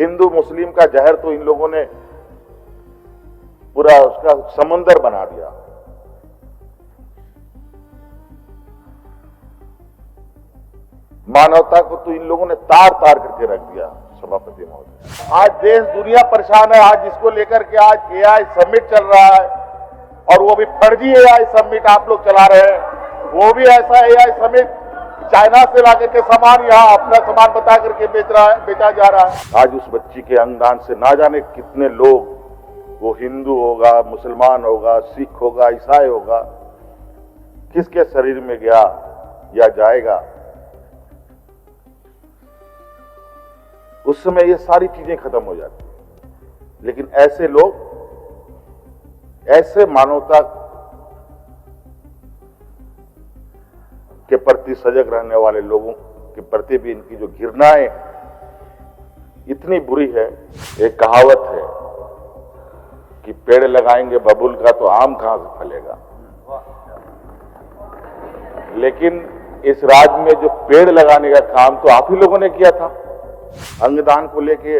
हिंदू मुस्लिम का जहर तो इन लोगों ने पूरा उसका समंदर बना दिया। मानवता को तो इन लोगों ने तार तार करके रख दिया। सभापति महोदय, आज देश दुनिया परेशान है। आज इसको लेकर के आज एआई समिट चल रहा है और वो भी फर्जी एआई समिट आप लोग चला रहे हैं। वो भी ऐसा एआई समिट चाइना से ला करके सामान यहाँ अपना सामान बता करके बेचा जा रहा है। आज उस बच्ची के अंगदान से ना जाने कितने लोग, वो हिंदू होगा, मुसलमान होगा, सिख होगा, ईसाई होगा, किसके शरीर में गया या जाएगा, उस समय ये सारी चीजें खत्म हो जाती है। लेकिन ऐसे लोग, ऐसे मानवता के प्रति सजग रहने वाले लोगों के प्रति भी इनकी जो घृणाएं इतनी बुरी है। एक कहावत है कि पेड़ लगाएंगे बबूल का तो आम कहां से फलेगा। लेकिन इस राज्य में जो पेड़ लगाने का काम तो आप ही लोगों ने किया था। अंगदान को लेके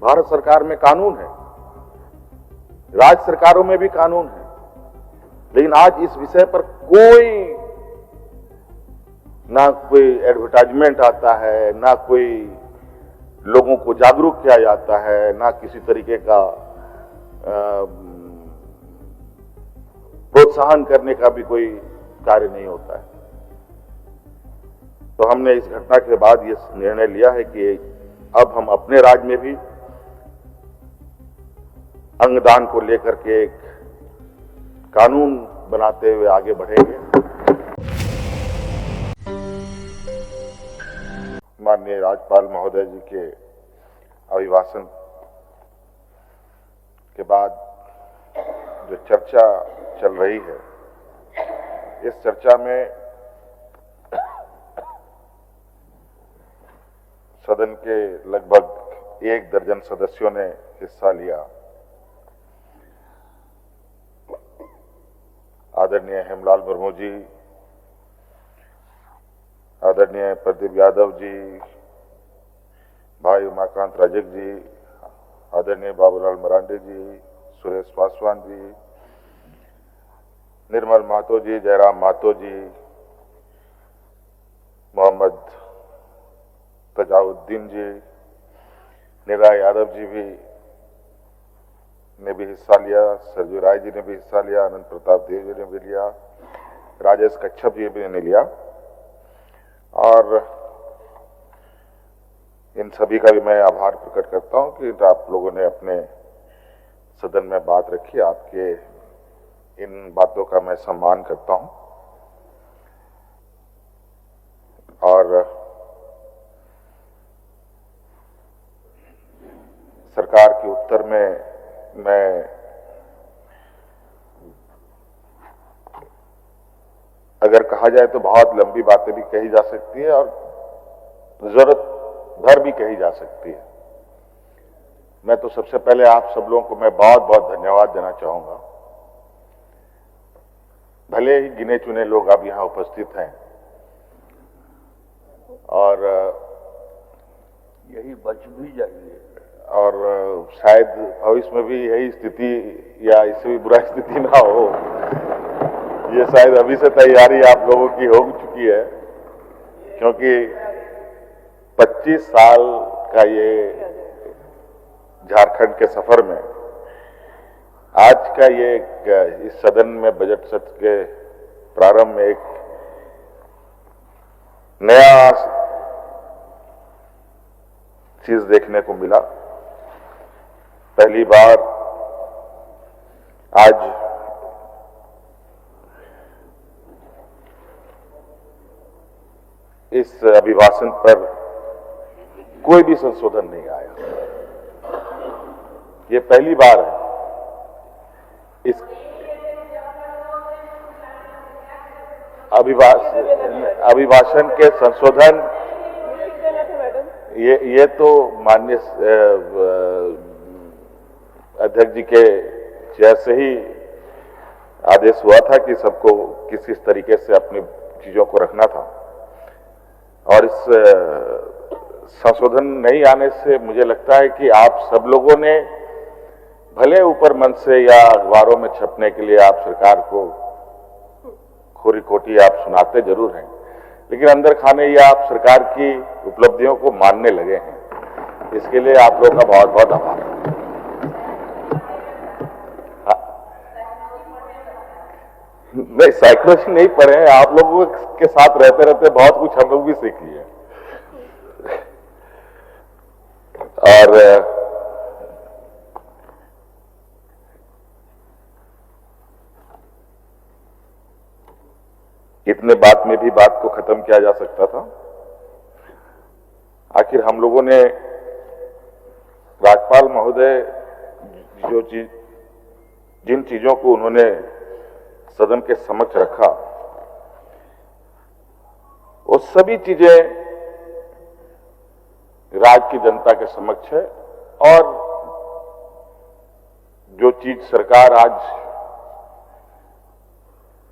भारत सरकार में कानून है, राज्य सरकारों में भी कानून है, लेकिन आज इस विषय पर ना कोई एडवर्टाइजमेंट आता है, ना कोई लोगों को जागरूक किया जाता है, ना किसी तरीके का प्रोत्साहन करने का भी कोई कार्य नहीं होता है। तो हमने इस घटना के बाद ये निर्णय लिया है कि अब हम अपने राज्य में भी अंगदान को लेकर के एक कानून बनाते हुए आगे बढ़ेंगे। माननीय राज्यपाल महोदय जी के अभिभाषण के बाद जो चर्चा चल रही है, इस चर्चा में सदन के लगभग 1 दर्जन सदस्यों ने हिस्सा लिया। आदरणीय हेमलाल मुर्मू जी, आदरणीय प्रदीप यादव जी, भाई उमाकांत राजक जी, आदरणीय बाबूलाल मरांडी जी, सुरेश पासवान जी, निर्मल महतो जी, जयराम महतो जी, मोहम्मद तजाउद्दीन जी, निराय यादव जी ने भी हिस्सा लिया, सरजू राय जी ने भी हिस्सा लिया, अनंत प्रताप देव जी ने भी लिया, राजेश कच्छप जी भी ने लिया। और इन सभी का भी मैं आभार प्रकट करता हूं कि आप लोगों ने अपने सदन में बात रखी। आपके इन बातों का मैं सम्मान करता हूं। और सरकार के उत्तर में मैं अगर कहा जाए तो बहुत लंबी बातें भी कही जा सकती है और जरूरत भर भी कही जा सकती है। मैं तो सबसे पहले आप सब लोगों को मैं बहुत बहुत धन्यवाद देना चाहूंगा। भले ही गिने चुने लोग अब यहां उपस्थित हैं और यही बच भी जाएंगे और शायद भविष्य में भी यही स्थिति या इससे भी बुरा स्थिति ना हो, ये शायद अभी से तैयारी आप लोगों की हो चुकी है। क्योंकि 25 साल का ये झारखंड के सफर में आज का ये इस सदन में बजट सत्र के प्रारंभ में एक नया चीज देखने को मिला। पहली बार आज इस अभिभाषण पर कोई भी संशोधन नहीं आया। ये पहली बार है। इस अभिभाषण के संशोधन ये तो माननीय अध्यक्ष जी के चेयर से ही आदेश हुआ था कि सबको किस तरीके से अपनी चीजों को रखना था। और इस संशोधन नहीं आने से मुझे लगता है कि आप सब लोगों ने भले ऊपर मन से या अखबारों में छपने के लिए आप सरकार को खोरी खोटी आप सुनाते जरूर हैं, लेकिन अंदर खाने ये आप सरकार की उपलब्धियों को मानने लगे हैं। इसके लिए आप लोगों का बहुत बहुत आभार। नहीं, साइकोलॉजी नहीं पढ़े हैं, आप लोगों के साथ रहते रहते बहुत कुछ हम लोग भी सीख लिए। और इतने बात में भी बात को खत्म किया जा सकता था। आखिर हम लोगों ने राज्यपाल महोदय जिन चीजों को उन्होंने सदन के समक्ष रखा, वो सभी चीजें राज्य की जनता के समक्ष है। और जो चीज सरकार आज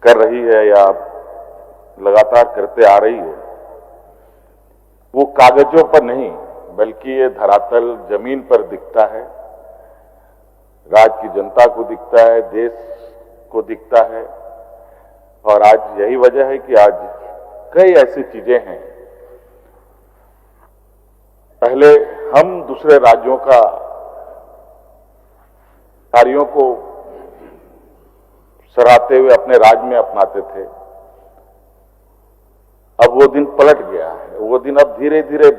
कर रही है या लगातार करते आ रही है, वो कागजों पर नहीं बल्कि ये धरातल जमीन पर दिखता है, राज्य की जनता को दिखता है, देश को दिखता है। और आज यही वजह है कि आज कई ऐसी चीजें हैं, पहले हम दूसरे राज्यों का कार्यों को सराहते हुए अपने राज्य में अपनाते थे, अब वो दिन पलट गया है। वो दिन अब धीरे धीरे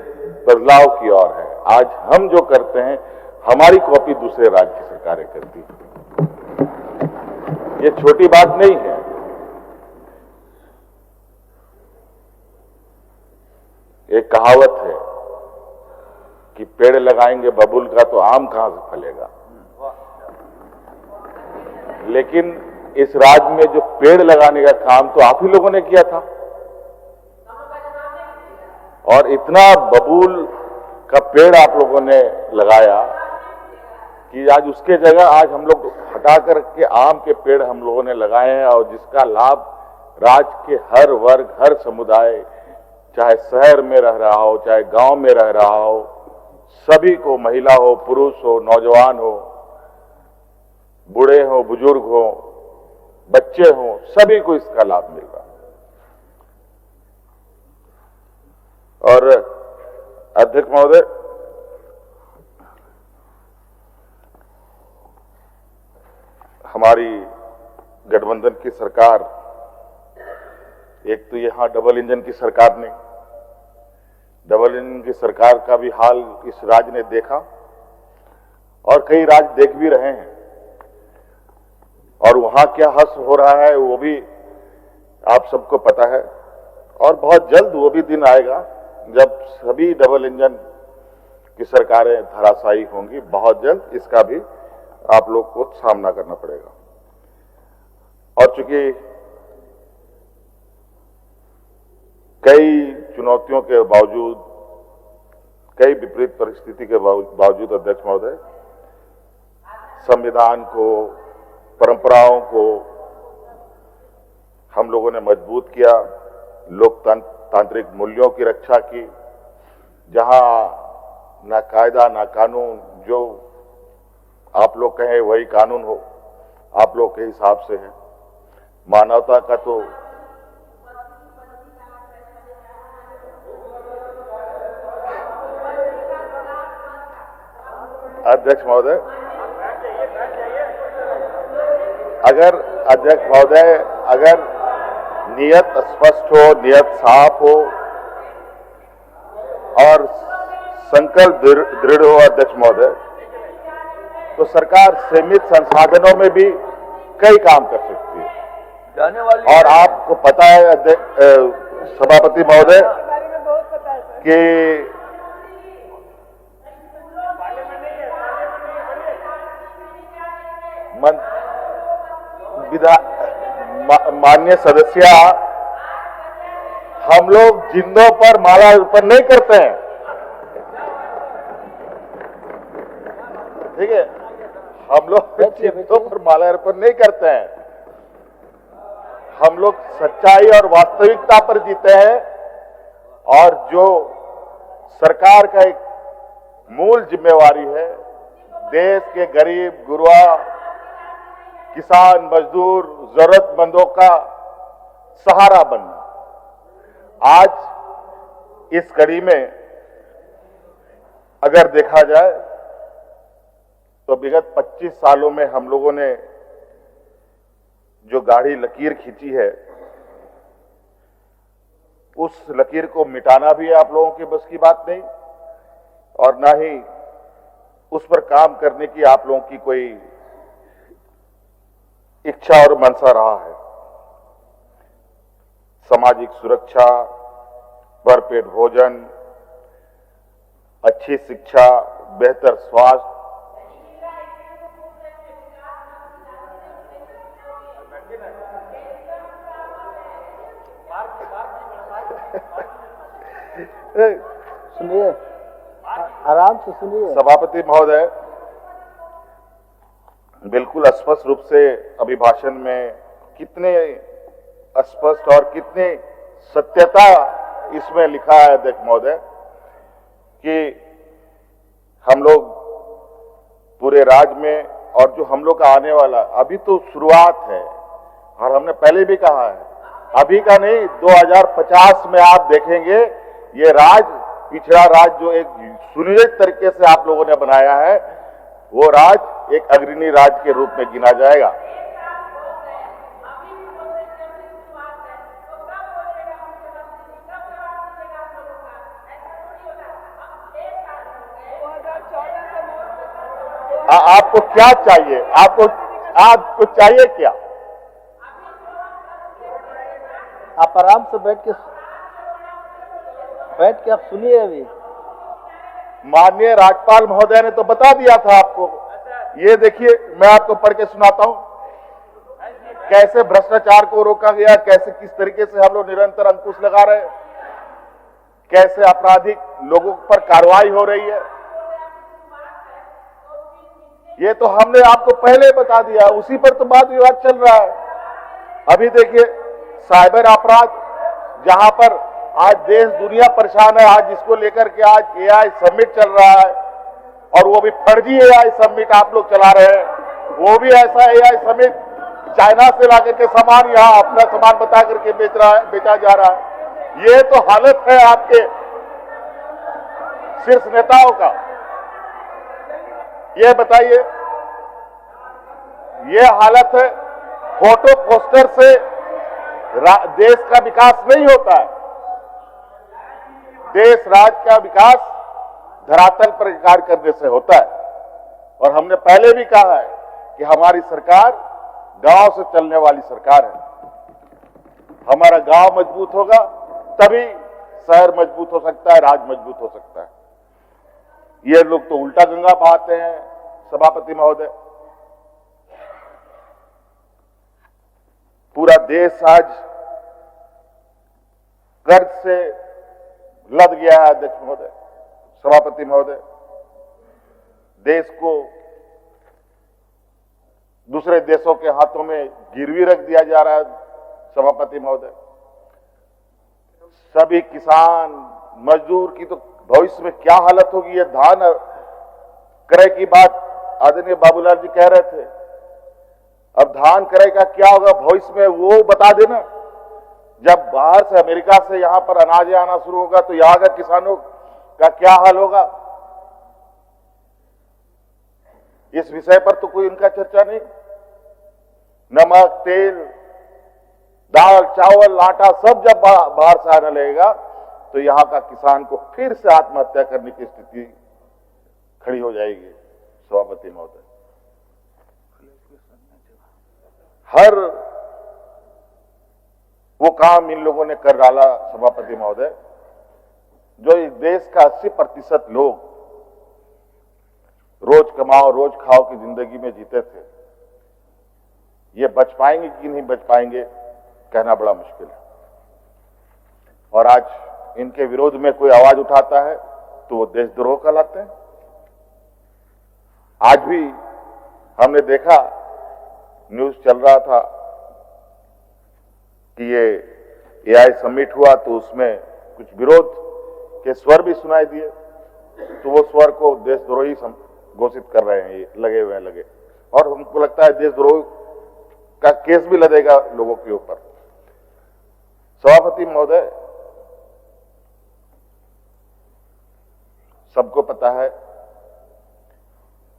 बदलाव की ओर है। आज हम जो करते हैं हमारी कॉपी दूसरे राज्य की सरकारें करती हैं। ये छोटी बात नहीं है। एक कहावत है कि पेड़ लगाएंगे बबूल का तो आम कहां से फलेगा, लेकिन इस राज्य में जो पेड़ लगाने का काम तो आप ही लोगों ने किया था। और इतना बबूल का पेड़ आप लोगों ने लगाया कि आज उसके जगह आज हम लोग हटा करके आम के पेड़ हम लोगों ने लगाए हैं, और जिसका लाभ राज्य के हर वर्ग, हर समुदाय, चाहे शहर में रह रहा हो, चाहे गांव में रह रहा हो, सभी को, महिला हो, पुरुष हो, नौजवान हो, बूढ़े हो, बुजुर्ग हो, बच्चे हो, सभी को इसका लाभ मिल रहा है। और अध्यक्ष महोदय, हमारी गठबंधन की सरकार, एक तो यहां डबल इंजन की सरकार ने, डबल इंजन की सरकार का भी हाल इस राज्य ने देखा और कई राज्य देख भी रहे हैं, और वहां क्या हश्र हो रहा है वो भी आप सबको पता है। और बहुत जल्द वो भी दिन आएगा जब सभी डबल इंजन की सरकारें धराशायी होंगी। बहुत जल्द इसका भी आप लोग को सामना करना पड़ेगा। और चूंकि कई चुनौतियों के बावजूद, कई विपरीत परिस्थिति के बावजूद अध्यक्ष महोदय, संविधान को, परंपराओं को हम लोगों ने मजबूत किया, लोकतांत्रिक मूल्यों की रक्षा की, जहां ना कायदा ना कानून, जो आप लोग कहें वही कानून हो, आप लोग के हिसाब से है। मानवता का तो अध्यक्ष महोदय, अगर नियत स्पष्ट हो, नियत साफ हो और संकल्प दृढ़ हो अध्यक्ष महोदय, तो सरकार सीमित संसाधनों में भी कई काम कर सकती है। और आपको पता है सभापति महोदय कि माननीय सदस्य, हम लोग जिंदों पर माला अर्पण नहीं करते हैं, ठीक है? हम लोग जिंदों पर माला अर्पण नहीं करते हैं। हम लोग सच्चाई और वास्तविकता पर जीते हैं, और जो सरकार का एक मूल जिम्मेवारी है देश के गरीब गुरबा, किसान, मजदूर, जरूरतमंदों का सहारा बनना। आज इस कड़ी में अगर देखा जाए तो विगत 25 सालों में हम लोगों ने जो गाढ़ी लकीर खींची है, उस लकीर को मिटाना भी आप लोगों के बस की बात नहीं और ना ही उस पर काम करने की आप लोगों की कोई इच्छा और मनसा रहा है। सामाजिक सुरक्षा, भरपेट भोजन, अच्छी शिक्षा, बेहतर स्वास्थ्य, सुनिए, आराम से सुनिए। सभापति महोदय, बिल्कुल स्पष्ट रूप से अभिभाषण में कितने स्पष्ट और कितनी सत्यता इसमें लिखा है अध्यक्ष महोदय कि हम लोग पूरे राज्य में और जो हम लोग का आने वाला, अभी तो शुरुआत है और हमने पहले भी कहा है, अभी का नहीं, 2050 में आप देखेंगे ये राज्य, पिछड़ा राज्य जो एक सुनियोजित तरीके से आप लोगों ने बनाया है, वो राज्य एक अग्रणी राज्य के रूप में गिना जाएगा। आपको क्या चाहिए? आपको चाहिए क्या? आप आराम से बैठ के आप सुनिए। अभी माननीय राज्यपाल महोदय ने तो बता दिया था आपको। ये देखिए, मैं आपको पढ़ के सुनाता हूं कैसे भ्रष्टाचार को रोका गया, कैसे किस तरीके से हम लोग निरंतर अंकुश लगा रहे हैं, कैसे आपराधिक लोगों पर कार्रवाई हो रही है। ये तो हमने आपको पहले बता दिया, उसी पर तो वाद विवाद चल रहा है। अभी देखिए साइबर अपराध, जहां पर आज देश दुनिया परेशान है, आज जिसको लेकर के आज एआई समिट चल रहा है और वो भी फर्जी एआई समिट आप लोग चला रहे हैं। वो भी ऐसा एआई समिट चाइना से लाकर के सामान यहां अपना सामान बता करके बेचा जा रहा है। ये तो हालत है आपके शीर्ष नेताओं का। ये बताइए, ये हालत है। फोटो पोस्टर से देश का विकास नहीं होता है। देश राज्य का विकास धरातल पर कार्य करने से होता है। और हमने पहले भी कहा है कि हमारी सरकार गांव से चलने वाली सरकार है। हमारा गांव मजबूत होगा तभी शहर मजबूत हो सकता है, राज्य मजबूत हो सकता है। ये लोग तो उल्टा गंगा बहाते हैं सभापति महोदय। पूरा देश आज कर्ज से लद गया है अध्यक्ष महोदय, सभापति महोदय। देश को दूसरे देशों के हाथों में गिरवी रख दिया जा रहा है सभापति महोदय। सभी किसान मजदूर की तो भविष्य में क्या हालत होगी। ये धान क्रय की बात आदरणीय बाबूलाल जी कह रहे थे, अब धान क्रय का क्या होगा भविष्य में वो बता देना। जब बाहर से अमेरिका से यहां पर अनाज आना शुरू होगा तो यहां का किसानों का क्या हाल होगा, इस विषय पर तो कोई उनका चर्चा नहीं। नमक, तेल, दाल, चावल, आटा सब जब बाहर से आने लगेगा तो यहां का किसान को फिर से आत्महत्या करने की स्थिति खड़ी हो जाएगी सभापति महोदय। हर वो काम इन लोगों ने कर डाला सभापति महोदय, जो इस देश का 80% लोग रोज कमाओ रोज खाओ की जिंदगी में जीते थे। ये बच पाएंगे कि नहीं बच पाएंगे कहना बड़ा मुश्किल है। और आज इनके विरोध में कोई आवाज उठाता है तो वो देशद्रोह कहलाते हैं। आज भी हमने देखा, न्यूज चल रहा था कि ये एआई समिट हुआ तो उसमें कुछ विरोध के स्वर भी सुनाई दिए, तो वो स्वर को देशद्रोही घोषित कर रहे हैं, ये लगे हुए हैं लगे, और हमको लगता है देशद्रोह का केस भी लगेगा लोगों के ऊपर। सभापति महोदय, सबको पता है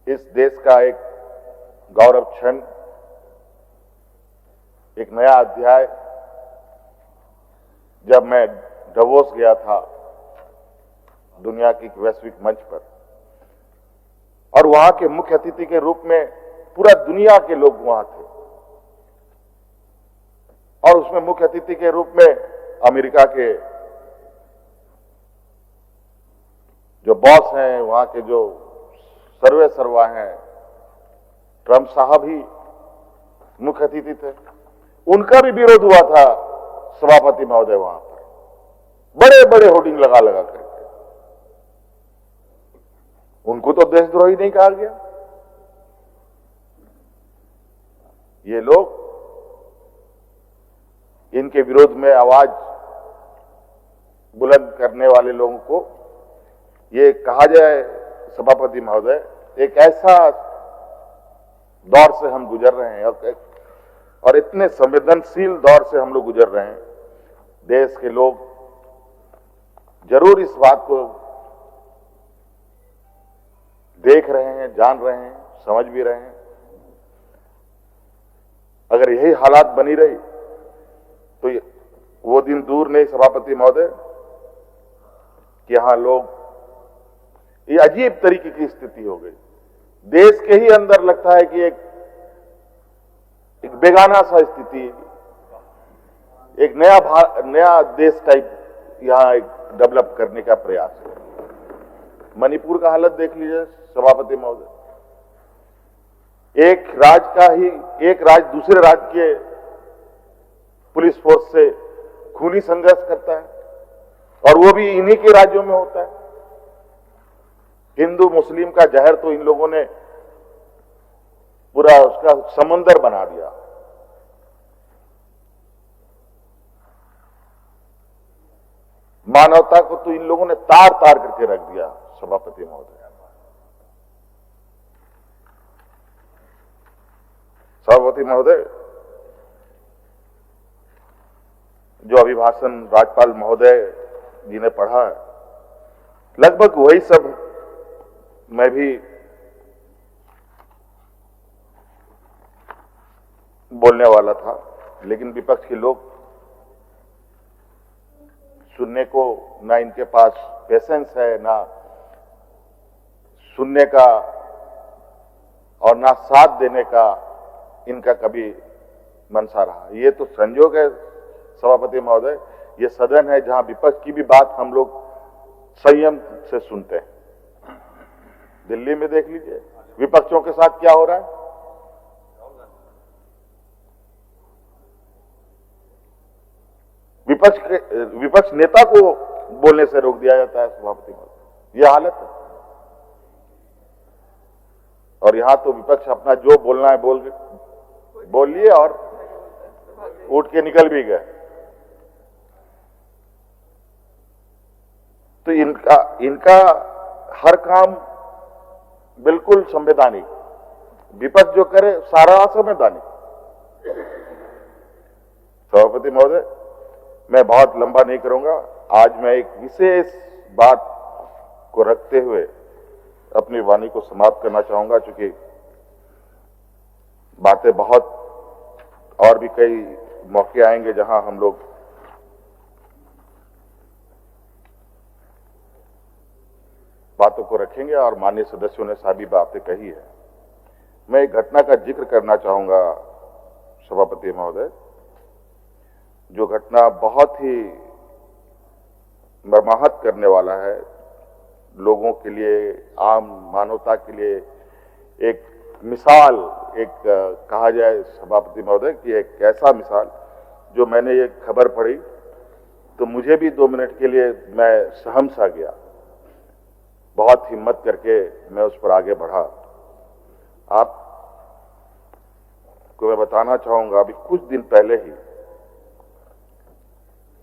इस देश का एक गौरव क्षण, एक नया अध्याय जब मैं davos गया था दुनिया की वैश्विक मंच पर, और वहां के मुख्य अतिथि के रूप में पूरा दुनिया के लोग वहां थे, और उसमें मुख्य अतिथि के रूप में अमेरिका के जो बॉस हैं, वहां के जो सर्वे सर्वा हैं, ट्रंप साहब ही मुख्य अतिथि थे। उनका भी विरोध हुआ था सभापति महोदय वहां पर, बड़े बड़े होर्डिंग लगा लगा करके। उनको तो देशद्रोही नहीं कहा गया। ये लोग, इनके विरोध में आवाज बुलंद करने वाले लोगों को ये कहा जाए, सभापति महोदय, एक ऐसा दौर से हम गुजर रहे हैं और इतने संवेदनशील दौर से हम लोग गुजर रहे हैं। देश के लोग जरूर इस बात को देख रहे हैं, जान रहे हैं, समझ भी रहे हैं। अगर यही हालात बनी रही तो वो दिन दूर नहीं सभापति महोदय कि यहां लोग, ये अजीब तरीके की स्थिति हो गई। देश के ही अंदर लगता है कि एक बेगाना सा स्थिति, एक नया देश टाइप यहां एक डेवलप करने का प्रयास है। मणिपुर का हालत देख लीजिए सभापति महोदय, एक राज्य दूसरे राज्य के पुलिस फोर्स से खूनी संघर्ष करता है, और वो भी इन्हीं के राज्यों में होता है। हिंदू मुस्लिम का जहर तो इन लोगों ने पूरा उसका समंदर बना दिया। मानवता को तो इन लोगों ने तार तार करके रख दिया सभापति महोदय। सभापति महोदय, जो अभिभाषण राज्यपाल महोदय जी ने पढ़ा है, लगभग वही सब मैं भी बोलने वाला था, लेकिन विपक्ष के लोग सुनने को, ना इनके पास पेशेंस है, ना सुनने का और ना साथ देने का इनका कभी मनसा रहा। ये तो संयोग है सभापति महोदय, ये सदन है जहां विपक्ष की भी बात हम लोग संयम से सुनते हैं। दिल्ली में देख लीजिए विपक्षों के साथ क्या हो रहा है। विपक्ष नेता को बोलने से रोक दिया जाता है सभापति महोदय, यह हालत है। और यहां तो विपक्ष अपना जो बोलना है बोल लिए और उठ के निकल भी गए। तो इनका हर काम बिल्कुल संवैधानिक, विपक्ष जो करे सारा असंवैधानिक। सभापति महोदय, मैं बहुत लंबा नहीं करूंगा। आज मैं एक विशेष बात को रखते हुए अपनी वाणी को समाप्त करना चाहूंगा, चूंकि बातें बहुत और भी कई मौके आएंगे जहां हम लोग बातों को रखेंगे, और माननीय सदस्यों ने सभी बातें कही है। मैं एक घटना का जिक्र करना चाहूंगा सभापति महोदय, जो घटना बहुत ही मर्माहत करने वाला है लोगों के लिए, आम मानवता के लिए। एक मिसाल, एक कहा जाए सभापति महोदय कि एक ऐसा मिसाल, जो मैंने ये खबर पढ़ी तो मुझे भी 2 मिनट के लिए मैं सहम सा गया। बहुत हिम्मत करके मैं उस पर आगे बढ़ा। आप को मैं बताना चाहूंगा, अभी कुछ दिन पहले ही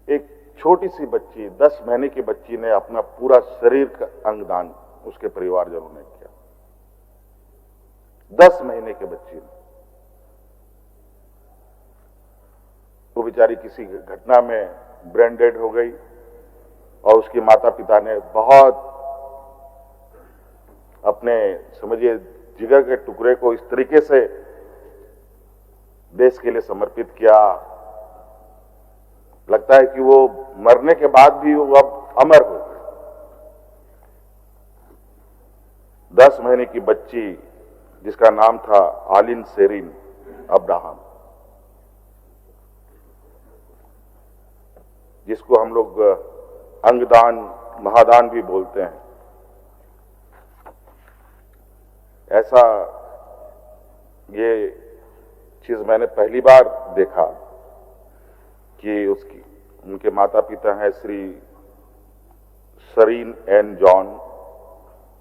एक छोटी सी बच्ची 10 महीने की बच्ची ने अपना पूरा शरीर का अंगदान उसके परिवारजनों ने किया। 10 महीने की बच्ची ने, वो बेचारी किसी घटना में ब्रेन डेड हो गई और उसके माता पिता ने बहुत अपने समझिए जिगर के टुकड़े को इस तरीके से देश के लिए समर्पित किया, लगता है कि वो मरने के बाद भी वो अब अमर हो गए। 10 महीने की बच्ची जिसका नाम था आलिन सेरिन अब्राहम, जिसको हम लोग अंगदान महादान भी बोलते हैं, ऐसा ये चीज मैंने पहली बार देखा कि उनके माता पिता हैं श्री सरीन एन जॉन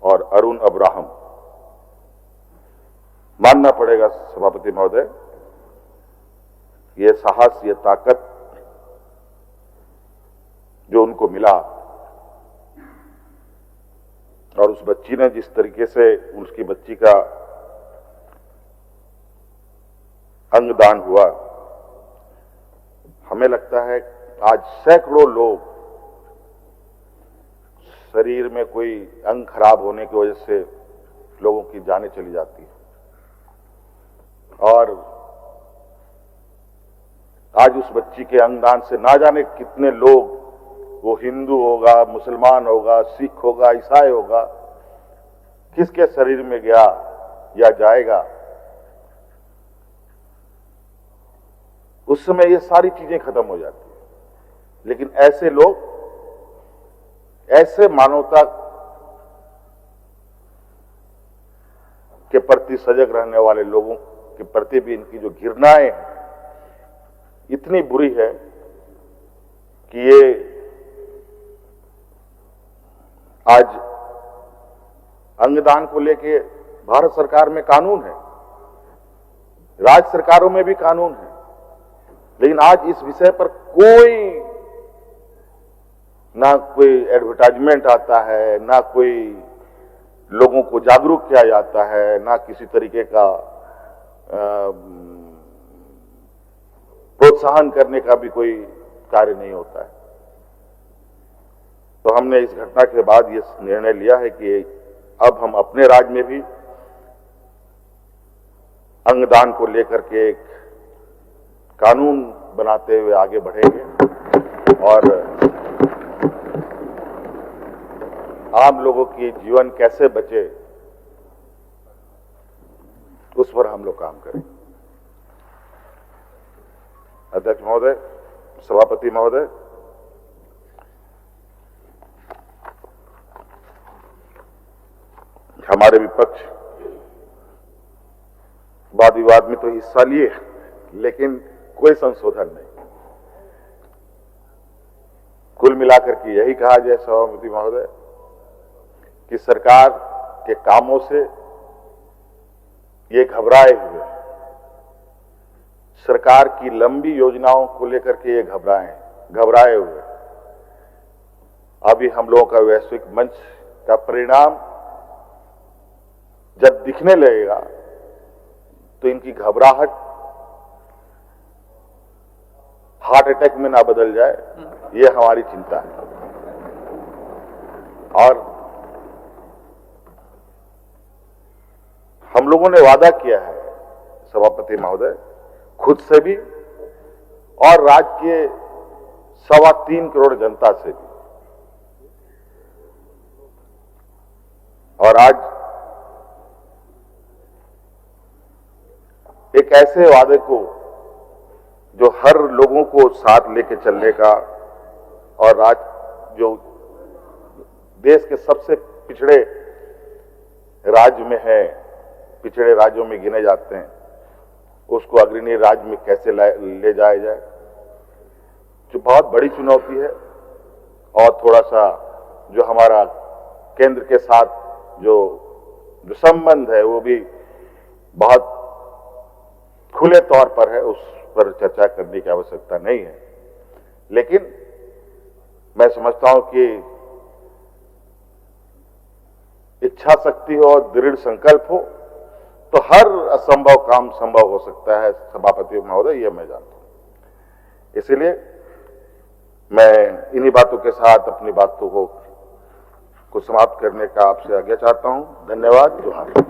और अरुण अब्राहम। मानना पड़ेगा सभापति महोदय, ये साहस, ये ताकत जो उनको मिला और उस बच्ची ने जिस तरीके से उसकी बच्ची का अंगदान हुआ, हमें लगता है आज सैकड़ों लोग शरीर में कोई अंग खराब होने की वजह से लोगों की जानें चली जाती है और आज उस बच्ची के अंगदान से ना जाने कितने लोग, वो हिंदू होगा, मुसलमान होगा, सिख होगा, ईसाई होगा, किसके शरीर में गया या जाएगा, उस समय ये सारी चीजें खत्म हो जाती है। लेकिन ऐसे लोग, ऐसे मानवता के प्रति सजग रहने वाले लोगों के प्रति भी इनकी जो घृणाएं इतनी बुरी है कि ये आज अंगदान को लेके भारत सरकार में कानून है, राज्य सरकारों में भी कानून है, लेकिन आज इस विषय पर ना कोई एडवर्टाइजमेंट आता है, ना कोई लोगों को जागरूक किया जाता है, ना किसी तरीके का प्रोत्साहन करने का भी कोई कार्य नहीं होता है। तो हमने इस घटना के बाद ये निर्णय लिया है कि अब हम अपने राज्य में भी अंगदान को लेकर के एक कानून बनाते हुए आगे बढ़ेंगे और आम लोगों की जीवन कैसे बचे उस पर हम लोग काम करेंगे। अध्यक्ष महोदय, सभापति महोदय, हमारे विपक्ष वाद विवाद में तो हिस्सा लिए, लेकिन कोई संशोधन नहीं। कुल मिलाकर के यही कहा जाए सभापति महोदय कि सरकार के कामों से ये घबराए हुए, सरकार की लंबी योजनाओं को लेकर के ये घबराए हुए। अभी हम लोगों का वैश्विक मंच का परिणाम जब दिखने लगेगा तो इनकी घबराहट हार्ट अटैक में ना बदल जाए, ये हमारी चिंता है। और हम लोगों ने वादा किया है सभापति महोदय, खुद से भी और राज्य के 3.25 करोड़ जनता से भी, और आज एक ऐसे वादे को जो हर लोगों को साथ लेके चलने का, और आज जो देश के सबसे पिछड़े राज्य में है, पिछड़े राज्यों में गिने जाते हैं, उसको अग्रणी राज्य में कैसे ले जाया जाए, जो बहुत बड़ी चुनौती है। और थोड़ा सा जो हमारा केंद्र के साथ जो संबंध है वो भी बहुत खुले तौर पर है, उस पर चर्चा करने की आवश्यकता नहीं है। लेकिन मैं समझता हूं कि इच्छा शक्ति हो और दृढ़ संकल्प हो तो हर असंभव काम संभव हो सकता है सभापति महोदय, ये मैं जानता हूं। इसीलिए मैं इन्हीं बातों के साथ अपनी बातों को समाप्त करने का आपसे आज्ञा चाहता हूं। धन्यवाद। जोहार।